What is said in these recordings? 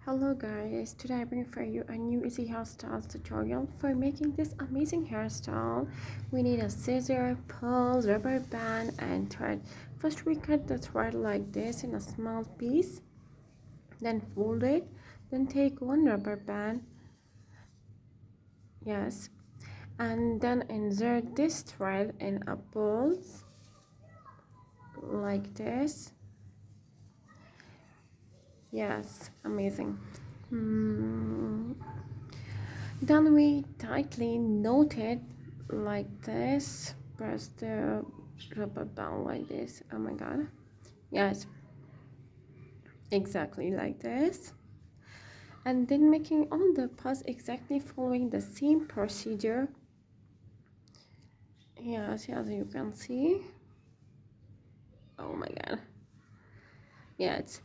Hello guys, today I bring for you a new easy hairstyle tutorial. For making this amazing hairstyle, we need a scissor, pulse, rubber band and thread. First we cut the thread like this in a small piece, then fold it, then take one rubber band, yes, and then insert this thread in a pulse like this. Yes, amazing. Then we tightly knot it like this. Press the rubber band like this. Oh my god. Yes, exactly like this. And then making all the pulls exactly following the same procedure. Yes, as you can see. Oh my god. Yes.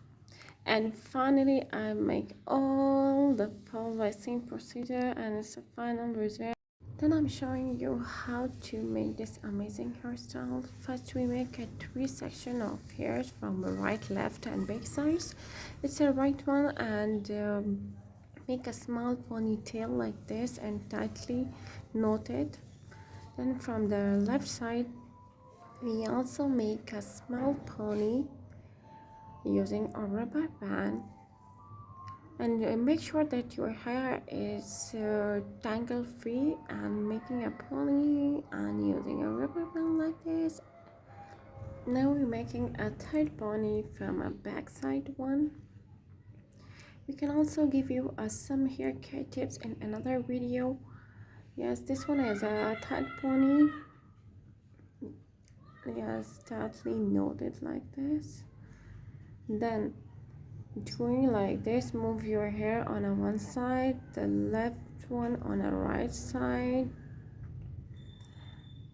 And finally I make all the pulls by same procedure, and it's a final result. Then I'm showing you how to make this amazing hairstyle. First we make a 3 section of hairs from the right, left and back sides. It's a right one, and make a small ponytail like this and tightly knot it. Then from the left side we also make a small pony using a rubber band, and make sure that your hair is tangle free, and making a pony and using a rubber band like this. Now we're making a third pony from a backside one. We can also give you some hair care tips in another video. Yes, this one is a third pony. Yes, tightly knotted like this. Then doing like this, move your hair on a one side, the left one on a right side,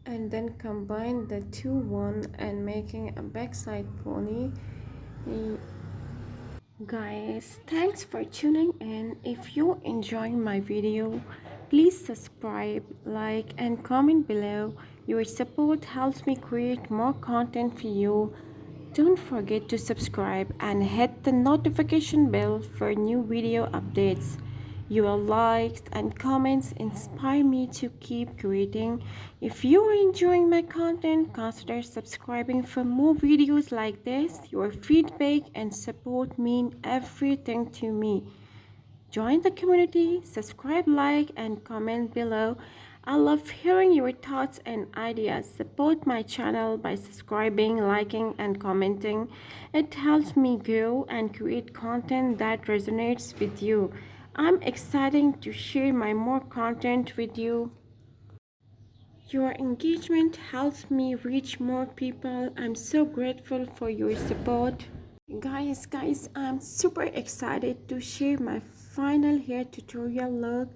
and then combine the two one and making a backside pony. Guys, thanks for tuning in. If you enjoy my video, please subscribe, like and comment below. Your support helps me create more content for you. Don't forget to subscribe and hit the notification bell for new video updates. Your likes and comments inspire me to keep creating. If you are enjoying my content, consider subscribing for more videos like this. Your feedback and support mean everything to me. Join the community, subscribe, like, and comment below. I love hearing your thoughts and ideas. Support my channel by subscribing, liking, and commenting. It helps me grow and create content that resonates with you. I'm excited to share my more content with you. Your engagement helps me reach more people. I'm so grateful for your support. Guys, I'm super excited to share my final hair tutorial look.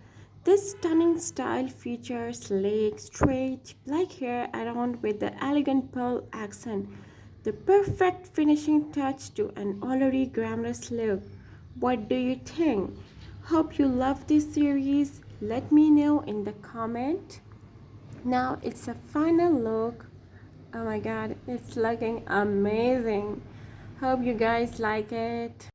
This stunning style features sleek, straight black hair around with the elegant pearl accent, the perfect finishing touch to an already glamorous look. What do you think? Hope you love this series. Let me know in the comment. Now it's a final look. Oh my god, it's looking amazing. Hope you guys like it.